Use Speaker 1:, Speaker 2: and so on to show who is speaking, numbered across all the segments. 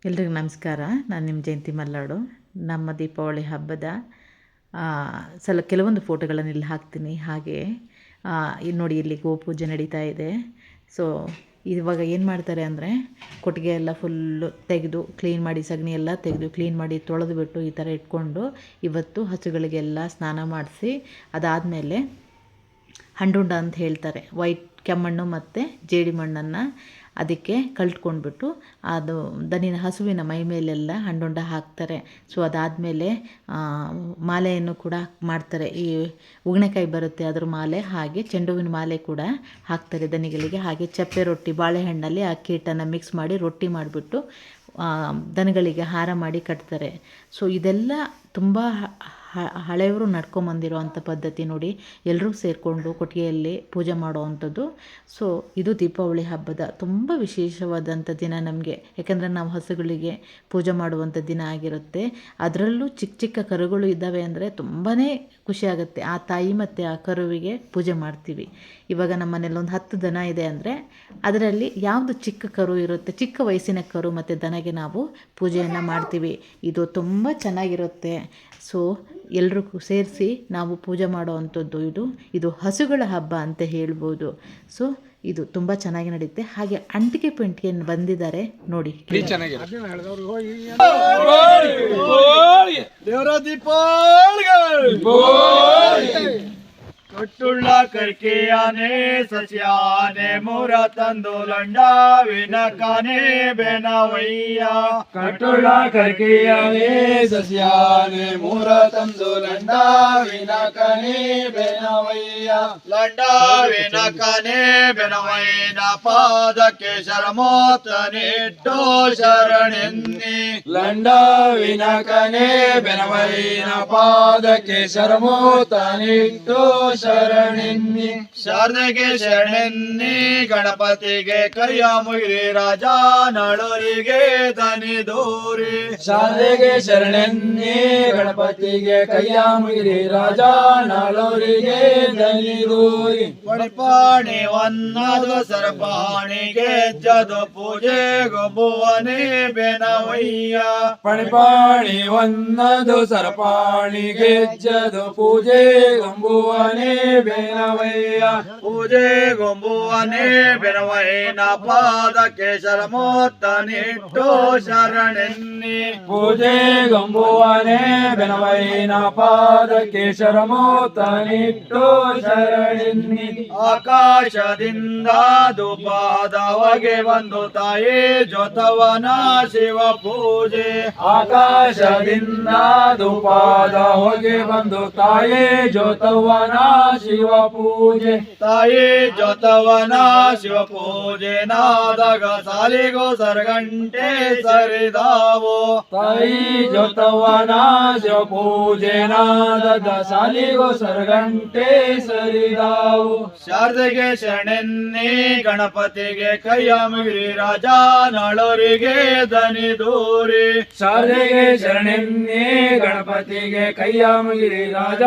Speaker 1: ಎಲ್ರಿಗೂ ನಮಸ್ಕಾರ. ನಾನು ನಿಮ್ಮ ಜಯಂತಿ ಮಲ್ಲಾಡು. ನಮ್ಮ ದೀಪಾವಳಿ ಹಬ್ಬದ ಕೆಲವೊಂದು ಫೋಟೋಗಳನ್ನು ಇಲ್ಲಿ ಹಾಕ್ತೀನಿ. ಹಾಗೆ ಇಲ್ಲಿ ನೋಡಿ, ಇಲ್ಲಿ ಗೋಪೂಜೆ ನಡೀತಾ ಇದೆ. ಸೊ ಇವಾಗ ಏನು ಮಾಡ್ತಾರೆ ಅಂದರೆ, ಕೊಟ್ಟಿಗೆ ಎಲ್ಲ ಫುಲ್ಲು ತೆಗೆದು ಕ್ಲೀನ್ ಮಾಡಿ, ಸಗಣಿ ಎಲ್ಲ ತೆಗೆದು ಕ್ಲೀನ್ ಮಾಡಿ ತೊಳೆದು ಬಿಟ್ಟು ಈ ಥರ ಇಟ್ಕೊಂಡು ಇವತ್ತು ಹಸುಗಳಿಗೆಲ್ಲ ಸ್ನಾನ ಮಾಡಿಸಿ, ಅದಾದಮೇಲೆ ಹಂಡುಂಡ ಅಂತ ಹೇಳ್ತಾರೆ, ವೈಟ್ ಕೆಮ್ಮಣ್ಣು ಮತ್ತು ಜೇಡಿ ಮಣ್ಣನ್ನು ಅದಕ್ಕೆ ಕಲ್ಟ್ಕೊಂಡ್ಬಿಟ್ಟು ಅದು ದನಿನ ಹಸುವಿನ ಮೈ ಮೇಲೆಲ್ಲ ಹಂಡುಂಡ ಹಾಕ್ತಾರೆ. ಸೊ ಅದಾದಮೇಲೆ ಮಾಲೆಯನ್ನು ಕೂಡ ಮಾಡ್ತಾರೆ. ಈ ಉಗ್ಣೆಕಾಯಿ ಬರುತ್ತೆ ಅದ್ರ ಮಾಲೆ, ಹಾಗೆ ಚೆಂಡುವಿನ ಮಾಲೆ ಕೂಡ ಹಾಕ್ತಾರೆ ದನಿಗಳಿಗೆ. ಹಾಗೆ ಚಪ್ಪೆ ರೊಟ್ಟಿ, ಬಾಳೆಹಣ್ಣಲ್ಲಿ ಅಕ್ಕಿ ಹಿಟ್ಟನ್ನು ಮಿಕ್ಸ್ ಮಾಡಿ ರೊಟ್ಟಿ ಮಾಡಿಬಿಟ್ಟು ದನಗಳಿಗೆ ಹಾರ ಮಾಡಿ ಕಟ್ತಾರೆ. ಸೊ ಇದೆಲ್ಲ ತುಂಬ ಹಳೆಯವರು ನಡ್ಕೊಂಬಂದಿರೋವಂಥ ಪದ್ಧತಿ ನೋಡಿ. ಎಲ್ಲರೂ ಸೇರಿಕೊಂಡು ಕೊಟ್ಟಿಗೆಯಲ್ಲಿ ಪೂಜೆ ಮಾಡುವಂಥದ್ದು. ಸೊ ಇದು ದೀಪಾವಳಿ ಹಬ್ಬದ ತುಂಬ ವಿಶೇಷವಾದಂಥ ದಿನ ನಮಗೆ. ಯಾಕೆಂದರೆ ನಾವು ಹಸುಗಳಿಗೆ ಪೂಜೆ ಮಾಡುವಂಥ ದಿನ ಆಗಿರುತ್ತೆ. ಅದರಲ್ಲೂ ಚಿಕ್ಕ ಚಿಕ್ಕ ಕರುಗಳು ಇದ್ದಾವೆ ಅಂದರೆ ತುಂಬಾ ಖುಷಿಯಾಗುತ್ತೆ. ಆ ತಾಯಿ ಮತ್ತು ಆ ಕರುವಿಗೆ ಪೂಜೆ ಮಾಡ್ತೀವಿ. ಇವಾಗ ನಮ್ಮ ಮನೇಲಿ ಒಂದು 10 ದನ ಇದೆ ಅಂದರೆ ಅದರಲ್ಲಿ ಯಾವುದು ಚಿಕ್ಕ ಕರು ಇರುತ್ತೆ, ಚಿಕ್ಕ ವಯಸ್ಸಿನ ಕರು ಮತ್ತು ದನಗೆ ನಾವು ಪೂಜೆಯನ್ನು ಮಾಡ್ತೀವಿ. ಇದು ತುಂಬ ಚೆನ್ನಾಗಿರುತ್ತೆ. ಸೊ ಎಲ್ರೂ ಸೇರಿಸಿ ನಾವು ಪೂಜೆ ಮಾಡುವಂಥದ್ದು ಇದು ಹಸುಗಳ ಹಬ್ಬ ಅಂತ ಹೇಳ್ಬೋದು. ಸೊ ಇದು ತುಂಬ ಚೆನ್ನಾಗಿ ನಡೆಯುತ್ತೆ. ಹಾಗೆ ಅಂಟಿಗೆ ಪೆಂಟಿಗೆಯನ್ನು ಬಂದಿದ್ದಾರೆ ನೋಡಿ.
Speaker 2: ಕಟ್ಟುಳ್ಳ ಕರ್ಕೆಯಾನೆ ಸಸ್ಯಾನೆ ಮೂರ ತಂದು ಲಂಡಾವಿನ ಕಾನೆ ಬೆನವಯ್ಯ. ಕಟ್ಟುಳ್ಳ ಕರ್ಕೆಯಾನೆ ಸಸ್ಯಾನೆ ಮೂರ ತಂದು ಲಂಡಾವಿನ ಕನೆ ಬೆನವಯ್ಯ. ಲಂಡಾವಿನ ಕನೆ ಬೆನವಯ್ಯನ ಪಾದಕ್ಕೆ ಶರಮೋತ್ತನಿಟ್ಟು ಶರಣೆನ್ನಿ. ಲಂಡಾವಿನ ಕನೆ ಬೆನವಯ್ಯನ ಪಾದಕ್ಕೆ ಶರಮೋತ್ತನಿಟ್ಟು ಶರಣೆನ್ನಿ. ಶಾರದೆಗೆ ಶರಣೆನ್ನಿ, ಗಣಪತಿಗೆ ಕೈಯ ಮುಗಿರಿ, ರಾಜ ನಳರಿಗೆ ದನಿ ದೂರಿ. ಶಾರದೆಗೆ ಶರಣೆನ್ನಿ, ಗಣಪತಿಗೆ ಕೈಯ ಮುಗಿರಿ, ರಾಜ ನಳರಿಗೆ ದನಿ ದೂರಿ. ಪಡಿಪಾಣಿ ವನ್ನದು ಸರಪಾಣಿಗೆ ಜದು ಪೂಜೆ ಗೊಬ್ಬುವನೇ ಬೆನವಯ್ಯ. ಪಡಿಪಾಣಿ ವನ್ನದು ಸರಪಾಣಿಗೆ ಜದು ಪೂಜೆ ಗೊಂಬುವನೇ ಬೆನವಯ್ಯ. ಪೂಜೆ ಗೊಂಬುವನೇ ಬೆನವಯ್ಯನ ಪಾದಕ್ಕೆ ಶರಮೋತ್ತನಿಟ್ಟು ಶರಣೆನ್ನಿ. ಪೂಜೆ ಗೊಂಬುವನೇ ಬೆನವಯ್ಯನ ಪಾದಕ್ಕೆ ಶರಮೋತ್ತನಿಟ್ಟು ಶರಣೆನ್ನಿ. ಆಕಾಶದಿಂದ ಧೂಪದ ಹೊಗೆ ಬಂದು ತಾಯಿ ಜೊತವನ ಶಿವ ಪೂಜೆ. ಆಕಾಶದಿಂದ ಧೂಪದ ಹೊಗೆ ಬಂದು ತಾಯಿ ಜೊತವನ ಶಿವ ಪೂಜೆ. ತಾಯಿ ಜೊತವನ ಶಿವ ಪೂಜೆ ನಾದಾಗ ಸಾಲಿಗೋ ಸರಗಂಟೆ ಸರಿದಾವು. ತಾಯಿ ಜೊತವನ ಶಿವ ಪೂಜೆ ನಾದಾಗ ಸಾಲಿಗೋ ಸರಗಂಟೆ ಸರಿದಾವು. ಶಾರದೆಗೆ ಶರಣೆನ್ನಿ, ಗಣಪತಿಗೆ ಕೈಯ ಮುಗಿರಿ, ರಾಜ ನಳರಿಗೆ ದನಿ ದೂರಿ. ಶಾರದೆಗೆ ಶರಣೆನ್ನಿ, ಗಣಪತಿಗೆ ಕೈಯ ಮುಗಿರಿ, ರಾಜ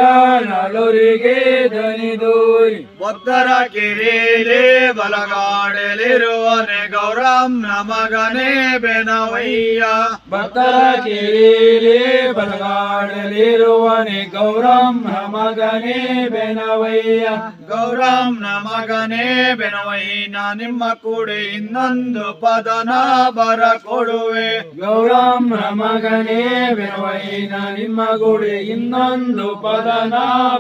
Speaker 2: ನಳರಿಗೆ ದನಿ ದೂರಿ. ಭಕ್ತರ ಕಿರೀಲಿ ಬಲಗಾಡಲಿರುವನೆ ಗೌರಮ್ಮ ಮಗನೇ ಬೆನವಯ್ಯ. ಭಕ್ತರ ಕಿರೀಲಿ ಬಲಗಾಡಲಿರುವನೆ ಗೌರಮ್ಮ ಮಗನೇ ಬೆನವಯ್ಯ. ಗೌರಮ್ಮ ಮಗನೇ ಬೆನವಯ್ಯನ ನಿಮ್ಮ ಕೂಡಿ ಇನ್ನೊಂದು ಪದನ ಬರ ಕೊಡುವೆ. ಗೌರಮ್ಮ ಮಗನೇ ಬೆನವಯ್ಯನ ನಿಮ್ಮ ಕೂಡಿ ಇನ್ನೊಂದು ಪದನ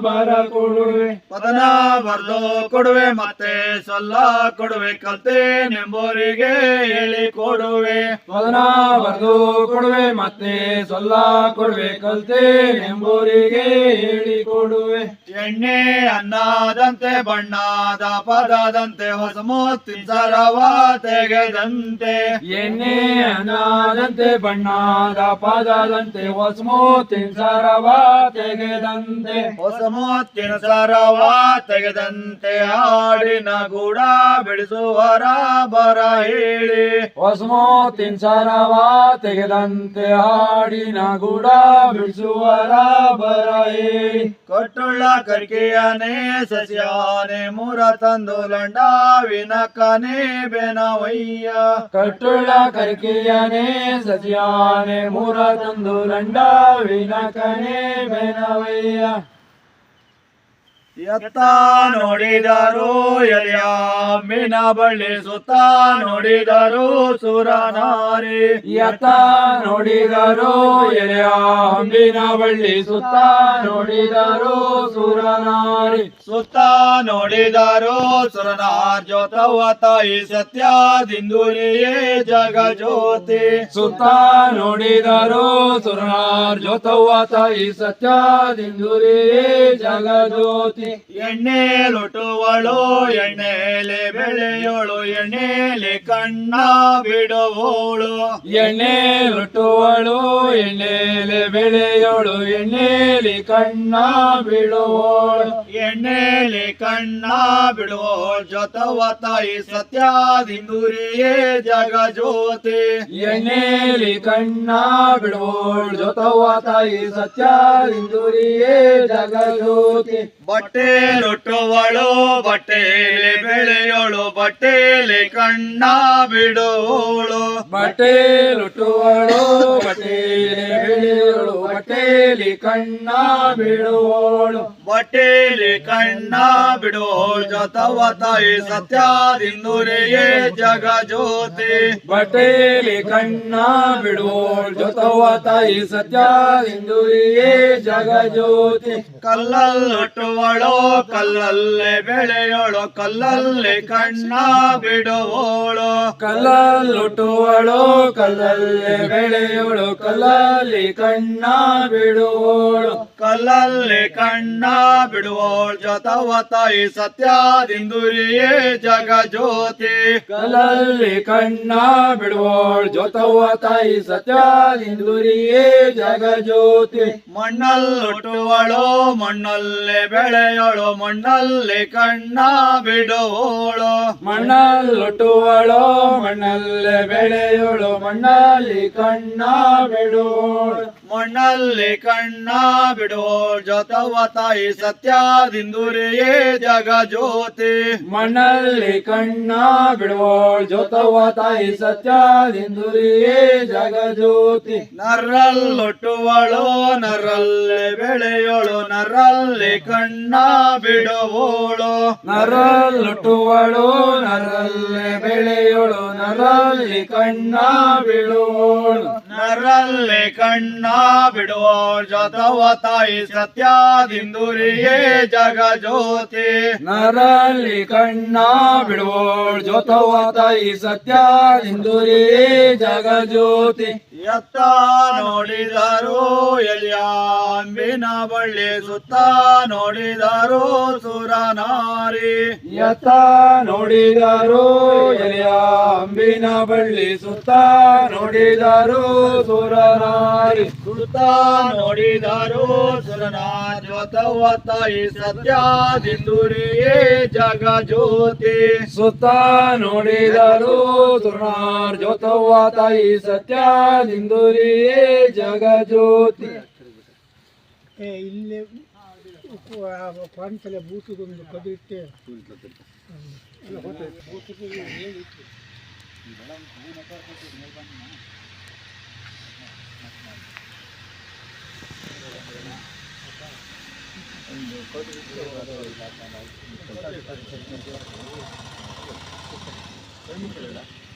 Speaker 2: ಬರ ಕೊಡುವೆ. ಪದನ ಬರ್ದು ಕೊಡುವೆ ಮತ್ತೆ ಸೊಲ್ಲ ಕೊಡುವೆ, ಕಲ್ತೆ ನೆಂಬೋರಿಗೆ ಹೇಳಿ ಕೊಡುವೆ. ಪದನ ಬರ್ದು ಕೊಡುವೆ ಮತ್ತೆ ಸೊಲ್ಲ ಕೊಡುವೆ, ಕಲ್ತೆ ನೆಂಬೋರಿಗೆ ಹೇಳಿ ಕೊಡುವೆ. ಎಣ್ಣೆ ಅನ್ನದಂತೆ ಬಣ್ಣದ ಪದದಂತೆ ಹೊಸ ಮುತ್ತಿನ ಸರವ ತೆಗೆದಂತೆ. ಎಣ್ಣೆ ಅನ್ನದಂತೆ ಬಣ್ಣದ ಪದದಂತೆ ಹೊಸ ಮುತ್ತಿನ ಸರವ ತೆಗೆದಂತೆ. ಹೊಸ ಮುತ್ತಿನ ಸರವ ತೆಗೆದಂತೆ ಹಾಡಿನ ಗೂಡ ಬಿಡಿಸುವರ ಬರ ಹೇಳಿ ಹೊಸಮೋತಿನ ಸರವ ತೆಗೆದಂತೆ ಹಾಡಿನ ಗೂಡ ಬಿಡಿಸುವರ ಬರ ಹೇಳಿ ಕೊಟ್ಟುಳ್ಳ ಕರ್ಕೆಯನೇ ಸಸ್ಯಾನೆ ಮೂರ ತಂದು ಲಂಡಾವಿನ ಕನೆ ಬೆನವಯ್ಯ ಕಟ್ಟುಳ್ಳ ಕರ್ಕೆಯನೇ ಸಸ್ಯಾನೆ ಮೂರ ತಂದು ಲಂಡಾವಿನ ಕನೆ ಬೆನವಯ್ಯ ಎತ್ತ ನೋಡಿದರು ಎಲಿಯಾಂಬಿನ ಬಳ್ಳಿ ಸುತ್ತ ನೋಡಿದರು ಸುರನಾರಿ ಎತ್ತ ನೋಡಿದರು ಎಲಿಯಾಂಬಿನ ಬಳ್ಳಿ ಸುತ್ತ ನೋಡಿದರು ಸುರನಾರಿ ಸುತ್ತ ನೋಡಿದರು ಸುರನಾರ್ ಜ್ಯೋತವ್ವ ತಾಯಿ ಸತ್ಯದಿಂದುರಿಯೇ ಜಗ ಜ್ಯೋತಿ ಸುತ್ತ ನೋಡಿದರು ಸುರನಾರ್ ಜ್ಯೋತವ್ವ ತಾಯಿ ಸತ್ಯದಿಂದುರಿಯೇ ಜಗ ಜ್ಯೋತಿ ಎಣ್ಣೆ ಲೊಟುವಳು ಎಣ್ಣೆಲೆ ಬೆಳೆಯೋಳು ಎಣ್ಣೆಲೆ ಕಣ್ಣ ಬಿಡುವೋಳು ಎಣ್ಣೆ ಲೊಟುವಳು ಎಣ್ಣೆಲೆ ಬೆಳೆಯೋಳು ಎಣ್ಣೆಲೆ ಕಣ್ಣ ಬಿಡುವೋಳು ಎಣ್ಣೆಲೆ ಕಣ್ಣ ಬಿಡುವೋಳು ಜೊತವ್ವ ತಾಯಿ ಸತ್ಯದಿಂದುರಿಯೇ ಜಗ ಜ್ಯೋತಿ ಎಣ್ಣೆಲೆ ಕಣ್ಣ ಬಿಡುವೋಳು ಜೊತವ್ವ ತಾಯಿ ಸತ್ಯದಿಂದುರಿಯೇ ಜಗ ಜ್ಯೋತಿ ಬಟ್ಟೆ ಲೊಟ್ಟುವಳು ಬಟ್ಟೆಲೆ ಬೆಳೆಯೋಳು ಬಟ್ಟೆಲೆ ಕಣ್ಣ ಬಿಡುವೋಳು ಬಟ್ಟೆ ಲೊಟ್ಟುವಳು ಬಟ್ಟೆಲೆ ಬೆಳೆಯೋಳು ಬಟ್ಟೆಲೆ ಕಣ್ಣ ಬಿಡುವೋಳು ಬಟ್ಟೆಲೆ ಕಣ್ಣ ಬಿಡುವೋಳು ಜೊತವ್ವ ತಾಯಿ ಸತ್ಯದಿಂದುರಿಯೇ ಜಗ ಜ್ಯೋತಿ ಬಟ್ಟೆಲೆ ಕಣ್ಣ ಬಿಡುವೋಳು ಜೊತವ್ವ ತಾಯಿ ಸತ್ಯದಿಂದುರಿಯೇ ಜಗ ಜ್ಯೋತಿ ಕಲ್ಲಲ್ಲೊಟ್ಟುವಳು ಕಲ್ಲಲ್ಲೇ ಬೆಳೆಯೋಳು ಕಲ್ಲಲ್ಲೇ ಕಣ್ಣ ಬಿಡುವೋಳು ಕಲ್ಲಲ್ಲೊಟ್ಟುವಳು ಕಲ್ಲಲ್ಲೇ ಬೆಳೆಯೋಳು ಕಲ್ಲಲ್ಲಿ ಕಣ್ಣ ಬಿಡುವೋಳು ಕಲ್ಲಲ್ಲಿ ಕಣ್ಣ ಬಿಡುವೋಳು ಜೊತವ್ವ ತಾಯಿ ಸತ್ಯದಿಂದುರಿಯೇ ಜಗ ಜ್ಯೋತಿ ಕಲ್ಲಲ್ಲಿ ಕಣ್ಣ ಬಿಡುವೋಳು ಜೊತವ್ವ ತಾಯಿ ಸತ್ಯದಿಂದುರಿಯೇ ಜಗ ಜ್ಯೋತಿ ಮಣ್ಣಲ್ಲೊಟ್ಟುವಳು ಮಣ್ಣಲ್ಲೇ ಬೆಳೆಯೋಳು ಮಣ್ಣಲ್ಲಿ ಕಣ್ಣ ಬಿಡುವೋಳು ಮಣ್ಣಲ್ಲೊಟ್ಟುವಳು ಮಣ್ಣಲ್ಲೇ ಬೆಳೆಯೋಳು ಮಣ್ಣಲ್ಲಿ ಕಣ್ಣ ಬಿಡುವೋಳು ಮಣ್ಣಲ್ಲಿ ಕಣ್ಣ ಬಿಡುವೋಳು ಜೊತವ್ವ ತಾಯಿ ಸತ್ಯದಿಂದುರಿಯೇ ಜಗ ಜ್ಯೋತಿ ಮಣ್ಣಲ್ಲಿ ಕಣ್ಣ ಬಿಡುವೋಳು ಜೊತವ್ವ ತಾಯಿ ಸತ್ಯದಿಂದುರಿಯೇ ಜಗ ಜ್ಯೋತಿ ನರಲ್ಲೊಟ್ಟುವಳು ನರಲ್ಲೇ ಬೆಳೆಯೋಳು ನರಲ್ಲಿ ಕಣ್ಣ ಬಿಡುವೋಳು ನರಲ್ಲೊಟ್ಟುವಳು ನರಲ್ಲೇ ಬೆಳೆಯೋಳು ನರಲ್ಲಿ ಕಣ್ಣ ಬಿಡುವೋಳು ನರಲ್ಲಿ ಕಣ್ಣ ಬಿಡುವೋಳು ಜೊತವ್ವ ತಾಯಿ ಸತ್ಯದಿಂದುರಿಯೇ ಜಗ ಜ್ಯೋತಿ ನರಲ್ಲಿ ಕಣ್ಣ ಬಿಡುವೋಳು ಜೊತವ್ವ ತಾಯಿ ಸತ್ಯದಿಂದುರಿಯೇ ಜಗ ಜ್ಯೋತಿ ಎತ್ತ ನೋಡಿದರು ಎಲಿಯಾಂಬಿನ ಬಳ್ಳಿ ಸುತ್ತ ನೋಡಿದರು ಸುರನಾರಿ ಎತ್ತ ನೋಡಿದರು ಎಲಿಯಾಂಬಿನ ಬಳ್ಳಿ ಸುತ್ತ ನೋಡಿದರು ಸುರನಾರಿ ಸುತ್ತ ನೋಡಿದರು ಸುರನಾರಿ ಜೊತವ್ವ ತಾಯಿ ಸತ್ಯದಿಂದುರಿಯೇ ಜಗ ಜ್ಯೋತಿ ಸುತ್ತ ನೋಡಿದರು ಸುರನಾರಿ ಜೊತವ್ವ ತಾಯಿ ಸತ್ಯದಿಂದುರಿಯೇ ಜಗ ಜ್ಯೋತಿ
Speaker 3: ಇಲ್ಲೇ ಪಾನ್ಸಲ ಬೂತುಗೊಂದು ಕದಿಟ್ಟೆ ಎಲ್ಲ ಹೋಗ್ತದೆ ಬೂತುಗೆ ಹೇಳಿತ್ತು
Speaker 2: ಒಂದು